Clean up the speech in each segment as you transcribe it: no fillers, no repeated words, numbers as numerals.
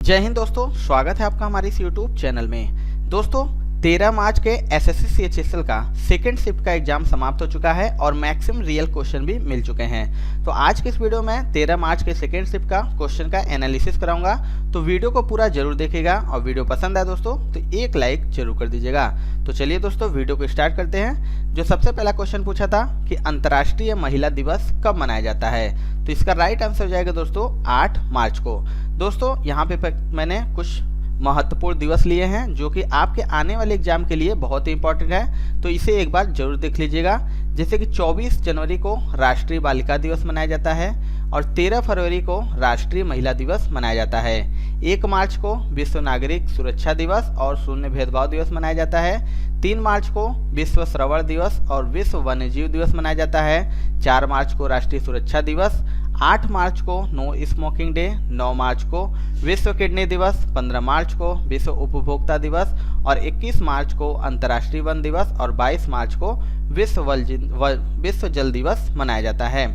जय हिंद दोस्तों, स्वागत है आपका हमारे इस YouTube चैनल में। दोस्तों 13 मार्च के एसएससी सीएचएसएल का सेकेंड शिफ्ट का एग्जाम समाप्त हो चुका है और मैक्सिमम रियल क्वेश्चन भी मिल चुके हैं। तो आज के इस वीडियो में 13 मार्च के सेकेंड शिफ्ट का क्वेश्चन का एनालिसिस कराऊंगा, तो वीडियो को पूरा जरूर देखिएगा और वीडियो पसंद आए दोस्तों तो एक लाइक जरूर कर दीजिएगा। तो चलिए दोस्तों वीडियो को स्टार्ट करते हैं। जो सबसे पहला क्वेश्चन पूछा था कि अंतर्राष्ट्रीय महिला दिवस कब मनाया जाता है, तो इसका राइट आंसर हो जाएगा दोस्तों 8 मार्च को। दोस्तों यहाँ पे मैंने कुछ महत्वपूर्ण दिवस लिए हैं जो कि आपके आने वाले एग्जाम के लिए बहुत ही इंपॉर्टेंट है, तो इसे एक बार जरूर देख लीजिएगा। जैसे कि 24 जनवरी को राष्ट्रीय बालिका दिवस मनाया जाता है और 13 फरवरी को राष्ट्रीय महिला दिवस मनाया जाता है। 1 मार्च को विश्व नागरिक सुरक्षा दिवस और शून्य भेदभाव दिवस मनाया जाता है। 3 मार्च को विश्व श्रवण दिवस और विश्व वन्यजीव दिवस मनाया जाता है। 4 मार्च को राष्ट्रीय सुरक्षा दिवस, 8 मार्च को नो स्मोकिंग डे, 9 मार्च को विश्व किडनी दिवस, 15 मार्च को विश्व उपभोक्ता दिवस और 21 मार्च को अंतर्राष्ट्रीय वन दिवस और 22 मार्च को विश्व जल दिवस मनाया जाता है।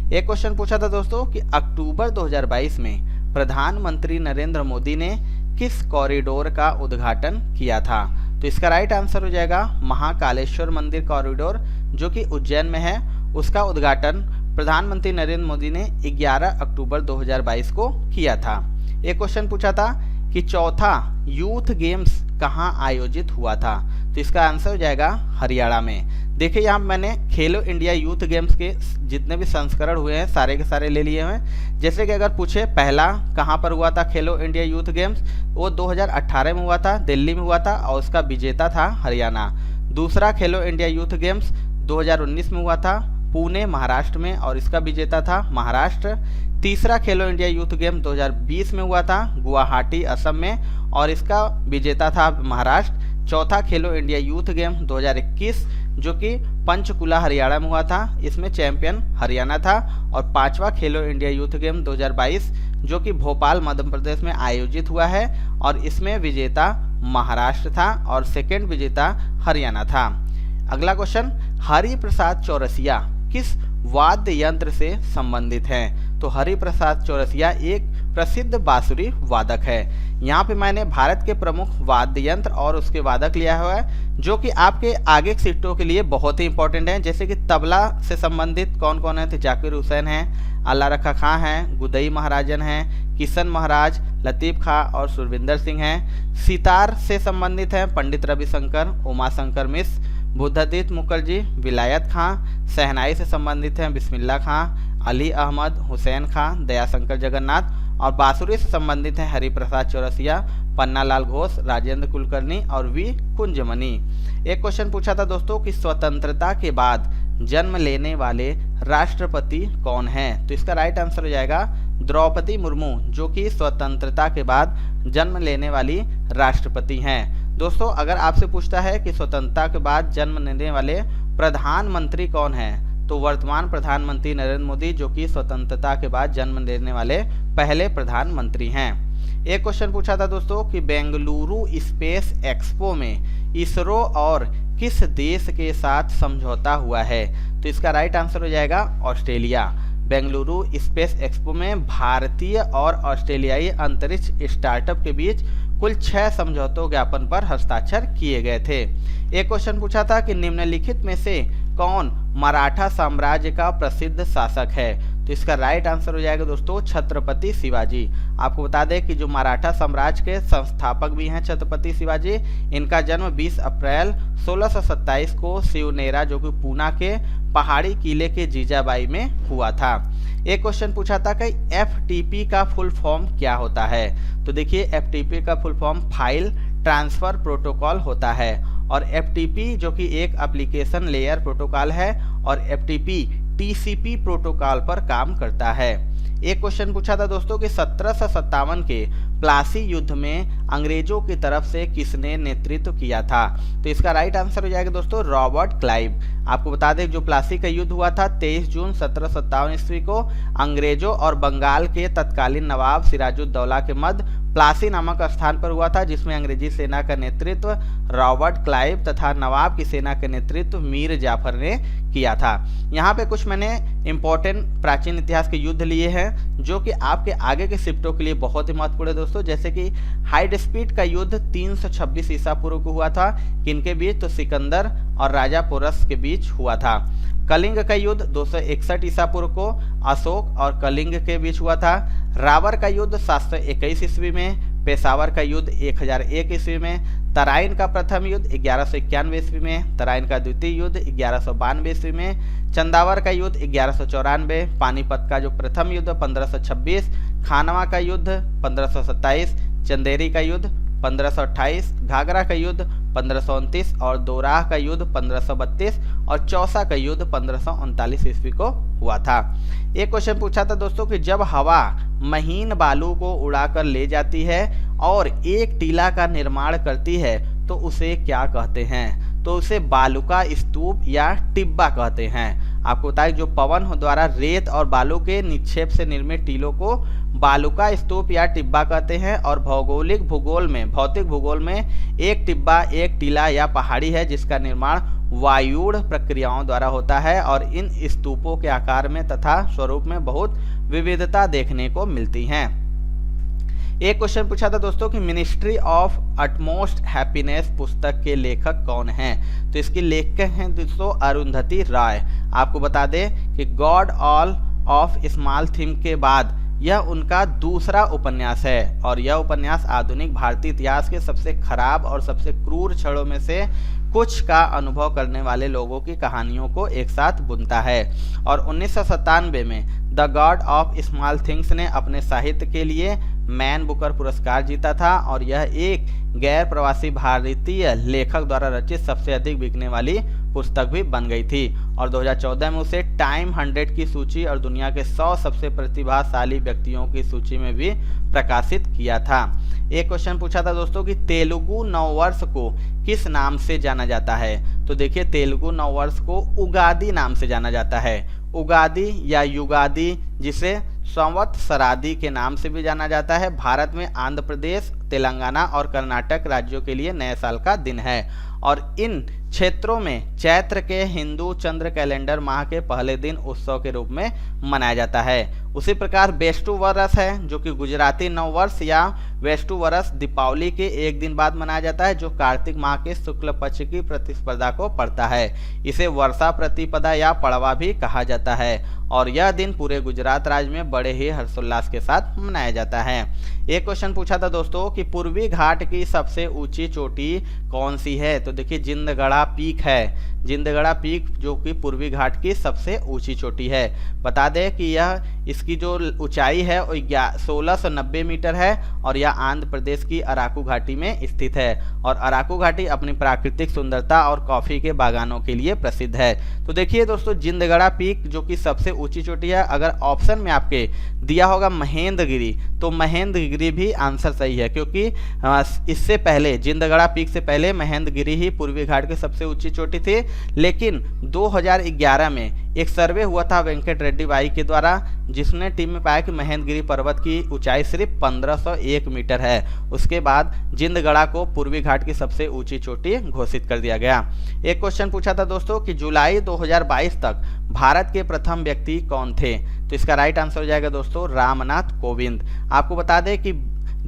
एक क्वेश्चन पूछा था दोस्तों कि अक्टूबर 2022 में प्रधानमंत्री नरेंद्र मोदी ने किस कॉरिडोर का उद्घाटन किया था, तो इसका राइट आंसर हो जाएगा महाकालेश्वर मंदिर कॉरिडोर जो कि उज्जैन में है। उसका उद्घाटन प्रधानमंत्री नरेंद्र मोदी ने 11 अक्टूबर 2022 को किया था। एक क्वेश्चन पूछा था कि चौथा यूथ गेम्स कहाँ आयोजित हुआ था, तो इसका आंसर हो जाएगा हरियाणा में। देखिए यहाँ मैंने खेलो इंडिया यूथ गेम्स के जितने भी संस्करण हुए हैं सारे के सारे ले लिए हैं। जैसे कि अगर पूछे पहला कहाँ पर हुआ था खेलो इंडिया यूथ गेम्स, वो 2018 में हुआ था, दिल्ली में हुआ था और उसका विजेता था हरियाणा। दूसरा खेलो इंडिया यूथ गेम्स 2019 में हुआ था पुणे महाराष्ट्र में और इसका विजेता था महाराष्ट्र। तीसरा खेलो इंडिया यूथ गेम 2020 में हुआ था गुवाहाटी असम में और इसका विजेता था महाराष्ट्र। चौथा खेलो इंडिया यूथ गेम 2021 जो कि पंचकुला हरियाणा में हुआ था, इसमें चैंपियन हरियाणा था। और 5वां खेलो इंडिया यूथ गेम 2022 जो कि भोपाल मध्य प्रदेश में आयोजित हुआ है और इसमें विजेता महाराष्ट्र था और सेकेंड विजेता हरियाणा था। अगला क्वेश्चन, हरिप्रसाद चौरसिया किस वाद्य यंत्र से संबंधित हैं, तो हरिप्रसाद चौरसिया एक प्रसिद्ध बांसुरी वादक है। यहाँ पे मैंने भारत के प्रमुख वाद्य यंत्र और उसके वादक लिया हुआ है जो कि आपके आगे के सीटों के लिए बहुत ही इंपॉर्टेंट है। जैसे कि तबला से संबंधित कौन कौन है, तो जाकिर हुसैन है, अल्लाह रखा खां हैं, गुदई महाराजन हैं, किशन महाराज, लतीफ़ खां और सुरविंदर सिंह हैं। सितार से संबंधित हैं पंडित रविशंकर, उमाशंकर मिश्र, बुद्धदीत मुखर्जी, विलायत खां। शहनाई से संबंधित हैं बिस्मिल्ला खां, अली अहमद, हुसैन खां, दयाशंकर जगन्नाथ। और बांसुरी से संबंधित हैं हरिप्रसाद चौरसिया, पन्नालाल घोष, राजेंद्र कुलकर्णी और वी कुंजमणि। एक क्वेश्चन पूछा था दोस्तों कि स्वतंत्रता के बाद जन्म लेने वाले राष्ट्रपति कौन हैं, तो इसका राइट आंसर हो जाएगा द्रौपदी मुर्मू जो कि स्वतंत्रता के बाद जन्म लेने वाली राष्ट्रपति हैं। दोस्तों अगर आपसे पूछता है कि स्वतंत्रता के बाद जन्म लेने वाले प्रधानमंत्री कौन हैं, तो वर्तमान प्रधानमंत्री नरेंद्र मोदी जो कि स्वतंत्रता के बाद जन्म लेने वाले पहले प्रधानमंत्री हैं। एक क्वेश्चन पूछा था दोस्तों कि बेंगलुरु स्पेस एक्सपो में इसरो और किस देश के साथ समझौता हुआ है, तो इसका राइट आंसर हो जाएगा ऑस्ट्रेलिया। बेंगलुरु स्पेस एक्सपो में भारतीय और ऑस्ट्रेलियाई अंतरिक्ष स्टार्टअप के बीच कुल 6 समझौतों ज्ञापन पर हस्ताक्षर किए गए थे। एक क्वेश्चन पूछा था कि निम्नलिखित में से कौन मराठा साम्राज्य का प्रसिद्ध शासक है, तो इसका राइट आंसर हो जाएगा दोस्तों छत्रपति शिवाजी। आपको बता दें कि जो मराठा साम्राज्य के संस्थापक भी हैं छत्रपति शिवाजी, इनका जन्म 20 अप्रैल 1627 को शिवनेरा जो कि पूना के पहाड़ी किले के जीजाबाई में हुआ था। एक क्वेश्चन पूछा था कि FTP का फुल फॉर्म क्या होता है, तो देखिए FTP का full form file transfer protocol होता है और FTP जो कि एक एप्लीकेशन लेयर प्रोटोकॉल है और FTP TCP प्रोटोकॉल पर काम करता है। एक क्वेश्चन पूछा था दोस्तों कि 1757 के प्लासी युद्ध में अंग्रेजों की तरफ से किसने नेतृत्व किया था, तो इसका राइट आंसर हो जाएगा दोस्तों रॉबर्ट क्लाइव। आपको बता दें जो प्लासी का युद्ध हुआ था 23 जून 1757 ईस्वी को अंग्रेजों और बंगाल के तत्कालीन नवाब सिराजुद्दौला के मध्य प्लासी नामक स्थान पर हुआ था, जिसमें अंग्रेजी सेना का नेतृत्व रॉबर्ट क्लाइव तथा नवाब की सेना का नेतृत्व मीर जाफर ने किया था। यहाँ पे कुछ मैंने इंपॉर्टेंट प्राचीन इतिहास के युद्ध लिए हैं जो कि आपके आगे के शिफ्टों के लिए बहुत ही महत्वपूर्ण है दोस्तों। जैसे कि हाइड स्पीड का युद्ध 326 ईसा पूर्व को हुआ था, किनके बीच? तो सिकंदर और राजा पोरस के बीच हुआ था। कलिंग का युद्ध 261 ईसा पूर्व को अशोक और कलिंग के बीच हुआ था। रावर का युद्ध 721 ईस्वी में, पेशावर का युद्ध 1001 ईस्वी में, तराइन का प्रथम युद्ध 1191 ईस्वी में, तराइन का द्वितीय युद्ध 1192 ईस्वी में, चंदावर का युद्ध 1194, पानीपत का जो प्रथम युद्ध 1526, खानवा का युद्ध 1527, चंदेरी का युद्ध 1528, घाघरा का युद्ध 1529 और दोराह का युद्ध 1532 और चौसा का युद्ध 1539 ईस्वी को हुआ था। एक क्वेश्चन पूछा था दोस्तों कि जब हवा महीन बालू को उड़ाकर ले जाती है और एक टीला का निर्माण करती है तो उसे क्या कहते हैं? तो उसे बालूका स्तूप या टिब्बा कहते हैं। आपको बताएं जो पवन द्वारा रेत और बालू के निक्षेप से निर्मित टीलों को बालूका स्तूप या टिब्बा कहते हैं। और भौतिक भूगोल में एक टिब्बा एक टीला या पहाड़ी है जिसका निर्माण वायुड़ प्रक्रियाओं द्वारा होता है और इन स्तूपों के आकार में तथा स्वरूप में बहुत विविधता देखने को मिलती है। एक क्वेश्चन पूछा था दोस्तों कि मिनिस्ट्री ऑफ अटमोस्ट हैप्पीनेस पुस्तक के लेखक कौन हैं? तो इसकी लेखक हैं दोस्तों अरुंधति राय। आपको बता दें कि God all of small thing के बाद यह उनका दूसरा उपन्यास है और यह उपन्यास आधुनिक भारतीय इतिहास के सबसे खराब और सबसे क्रूर क्षणों में से कुछ का अनुभव करने वाले लोगों की कहानियों को एक साथ बुनता है। और 1997 में the God of small things ने अपने साहित्य के लिए मैन बुकर पुरस्कार जीता था और यह एक गैर प्रवासी भारतीय लेखक द्वारा रचित सबसे अधिक बिकने वाली पुस्तक भी बन गई थी। और 2014 में उसे टाइम 100 की सूची और दुनिया के 100 सबसे प्रतिभाशाली व्यक्तियों की सूची में भी प्रकाशित किया था। एक क्वेश्चन पूछा था दोस्तों कि तेलुगु नववर्ष को किस नाम से जाना जाता है? तो देखिए तेलुगु नववर्ष को उगादि नाम से जाना जाता है। उगादि या युगादि, जिसे संवत्सरादि के नाम से भी जाना जाता है, भारत में आंध्र प्रदेश, तेलंगाना और कर्नाटक राज्यों के लिए नए साल का दिन है। और इन क्षेत्रों में चैत्र के हिंदू चंद्र कैलेंडर माह के पहले दिन उत्सव के रूप में मनाया जाता है। उसी प्रकार बेस्टू वरस है जो कि गुजराती नववर्ष या वेस्टू वरस दीपावली के एक दिन बाद मनाया जाता है, जो कार्तिक माह के शुक्ल पक्ष की प्रतिस्पर्धा को पड़ता है। इसे वर्षा प्रतिपदा या पड़वा भी कहा जाता है और यह दिन पूरे गुजरात राज्य में बड़े ही हर्षोल्लास के साथ मनाया जाता है। एक क्वेश्चन पूछा था दोस्तों कि पूर्वी घाट की सबसे ऊंची चोटी कौन सी है? तो देखिए जिंदगढ़ा पीक है। जिंदगढ़ा पीक जो कि पूर्वी घाट की सबसे ऊंची चोटी है। बता दें कि यह इसकी जो ऊंचाई है वो 1690 मीटर है और यह आंध्र प्रदेश की अराकू घाटी में स्थित है। और अराकू घाटी अपनी प्राकृतिक सुंदरता और कॉफी के बागानों के लिए प्रसिद्ध है। तो देखिए दोस्तों जिंदगढ़ा पीक जो कि सबसे ऊंची चोटी है, अगर ऑप्शन में आपके दिया होगा महेंद्रगिरी तो महेंद्रगिरी भी आंसर सही है, क्योंकि इससे पहले जिंदगढ़ा पीक से पहले महेंद्रगिरी ही पूर्वी घाट की सबसे ऊंची चोटी थी। लेकिन 2011 में एक सर्वे हुआ था वेंकट रेड्डी भाई के द्वारा, जिसने टीम में पाया कि महेंद्रगिरी पर्वत की ऊंचाई सिर्फ 1501 मीटर है। उसके बाद जिंदगढ़ा को पूर्वी घाट की सबसे ऊंची चोटी घोषित कर दिया गया। एक क्वेश्चन पूछा था दोस्तों कि जुलाई 2022 तक भारत के प्रथम व्यक्ति कौन थे? तो इसका राइट आंसर हो जाएगा दोस्तों रामनाथ कोविंद। आपको बता दें कि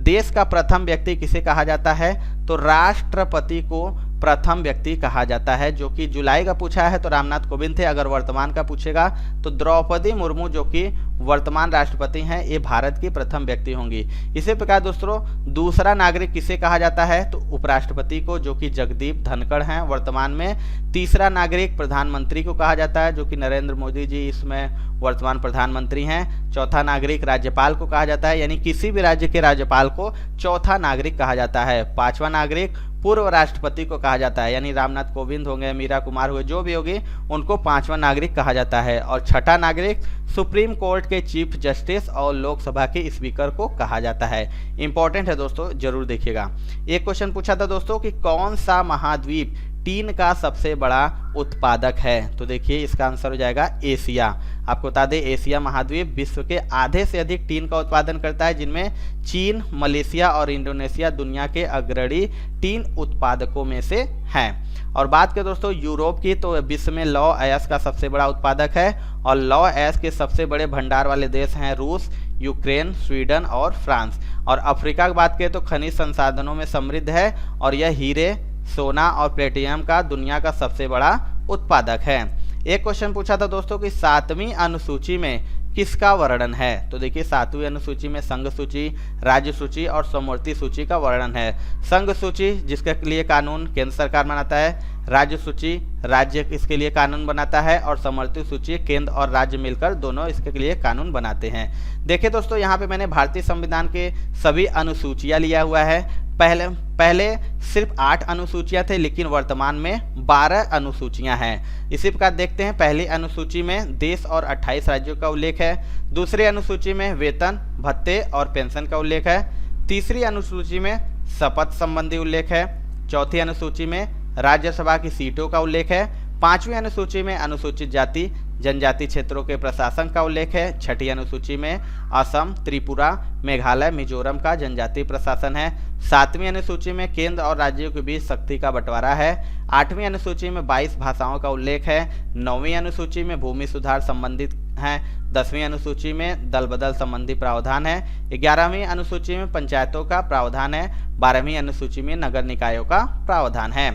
देश का प्रथम व्यक्ति किसे कहा जाता है? तो राष्ट्रपति को प्रथम व्यक्ति कहा जाता है, जो कि जुलाई का पूछा है तो रामनाथ कोविंद थे। अगर वर्तमान का पूछेगा तो द्रौपदी मुर्मू जो कि वर्तमान राष्ट्रपति हैं, ये भारत की प्रथम व्यक्ति होंगी। इसी प्रकार दोस्तों दूसरा नागरिक किसे कहा जाता है? तो उपराष्ट्रपति को, जो कि जगदीप धनखड़ हैं वर्तमान में। तीसरा नागरिक प्रधानमंत्री को कहा जाता है, जो कि नरेंद्र मोदी जी इसमें वर्तमान प्रधानमंत्री हैं। चौथा नागरिक राज्यपाल को कहा जाता है, यानी किसी भी राज्य के राज्यपाल को चौथा नागरिक कहा जाता है। पांचवा नागरिक पूर्व राष्ट्रपति को कहा जाता है, यानी रामनाथ कोविंद होंगे, मीरा कुमार हुए, जो भी होगी उनको पांचवा नागरिक कहा जाता है। और छठा नागरिक सुप्रीम कोर्ट के चीफ जस्टिस और लोकसभा के स्पीकर को कहा जाता है। इंपॉर्टेंट है दोस्तों, जरूर देखिएगा। एक क्वेश्चन पूछा था दोस्तों कि कौन सा महाद्वीप टीन का सबसे बड़ा उत्पादक है? तो देखिए इसका आंसर हो जाएगा एशिया। आपको बता दें एशिया महाद्वीप विश्व के आधे से अधिक टीन का उत्पादन करता है, जिनमें चीन, मलेशिया और इंडोनेशिया दुनिया के अग्रणी टीन उत्पादकों में से हैं। और बात करें दोस्तों यूरोप की, तो विश्व में लौह अयस्क का सबसे बड़ा उत्पादक है और लौह अयस्क के सबसे बड़े भंडार वाले देश हैं रूस, यूक्रेन, स्वीडन और फ्रांस। और अफ्रीका की बात करें तो खनिज संसाधनों में समृद्ध है और यह हीरे, सोना और प्लेटिनम का दुनिया का सबसे बड़ा उत्पादक है। एक क्वेश्चन पूछा था दोस्तों कि 7वीं अनुसूची में किसका वर्णन है? तो देखिए 7वीं अनुसूची में संघ सूची, राज्य सूची और समवर्ती सूची का वर्णन है। संघ सूची जिसके लिए कानून केंद्र सरकार बनाता है, राज्य सूची राज्य इसके लिए कानून बनाता है और समवर्ती सूची केंद्र और राज्य मिलकर दोनों इसके लिए कानून बनाते हैं। देखिए दोस्तों यहाँ पे मैंने भारतीय संविधान के सभी अनुसूचियाँ लिया हुआ है। पहले सिर्फ 8 अनुसूचियां थे, लेकिन वर्तमान में 12 अनुसूचियां हैं। इसी प्रकार देखते हैं, पहली अनुसूची में देश और 28 राज्यों का उल्लेख है। दूसरी अनुसूची में वेतन, भत्ते और पेंशन का उल्लेख है। तीसरी अनुसूची में शपथ संबंधी उल्लेख है। चौथी अनुसूची में राज्यसभा की सीटों का उल्लेख है। 5वीं अनुसूची में अनुसूचित जाति जनजाति क्षेत्रों के प्रशासन का उल्लेख है। 6ठी अनुसूची में असम, त्रिपुरा, मेघालय, मिजोरम का जनजातीय प्रशासन है। 7वीं अनुसूची में केंद्र और राज्यों के बीच शक्ति का बंटवारा है। 8वीं अनुसूची में 22 भाषाओं का उल्लेख है। 9वीं अनुसूची में भूमि सुधार संबंधित है। 10वीं अनुसूची में दल बदल संबंधी प्रावधान है। 11वीं अनुसूची में पंचायतों का प्रावधान है। 12वीं अनुसूची में नगर निकायों का प्रावधान है।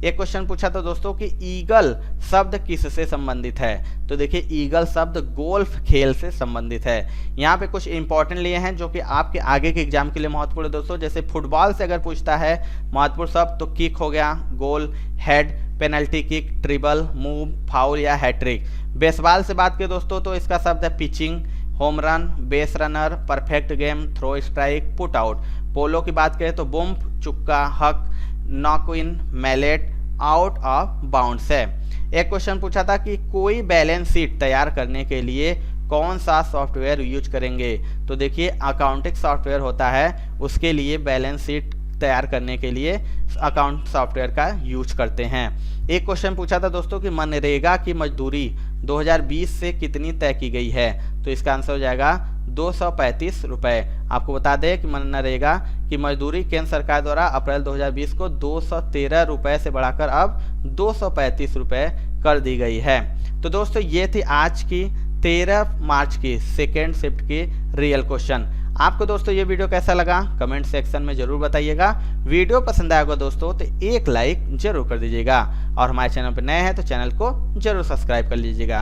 एक क्वेश्चन पूछा था दोस्तों कि ईगल शब्द किससे संबंधित है? तो देखिए ईगल शब्द गोल्फ खेल से संबंधित है। यहाँ पे कुछ इंपॉर्टेंट लिए हैं जो कि आपके आगे के एग्जाम के लिए महत्वपूर्ण है दोस्तों। जैसे फुटबॉल से अगर पूछता है महत्वपूर्ण शब्द तो किक हो गया, goal, head, penalty kick, dribble, move, foul या हैट्रिक। बेसबॉल से बात करें दोस्तों तो इसका शब्द है pitching, home run, base runner, perfect game, throw strike, put out. Polo की बात करें तो bump, chukka, hook, knock in, mallet, out of bounds है। एक क्वेश्चन पूछा था कि कोई बैलेंस शीट तैयार करने के लिए कौन सा सॉफ्टवेयर यूज करेंगे? तो देखिए अकाउंटिंग सॉफ्टवेयर होता है, उसके लिए बैलेंस शीट तैयार करने के लिए अकाउंट सॉफ्टवेयर का यूज करते हैं। एक क्वेश्चन पूछा था दोस्तों कि मनरेगा की मजदूरी 2020 से कितनी तय की गई है? तो इसका आंसर हो जाएगा 235 रुपये। आपको बता दें कि मनरेगा की मजदूरी केंद्र सरकार द्वारा अप्रैल 2020 को 213 रुपये से बढ़ाकर अब 235 रुपये कर दी गई है। तो दोस्तों ये थी आज की 13 मार्च की सेकेंड शिफ्ट की रियल क्वेश्चन। आपको दोस्तों ये वीडियो कैसा लगा कमेंट सेक्शन में जरूर बताइएगा। वीडियो पसंद आएगा दोस्तों तो एक लाइक जरूर कर दीजिएगा और हमारे चैनल पर नए हैं तो चैनल को जरूर सब्सक्राइब कर लीजिएगा।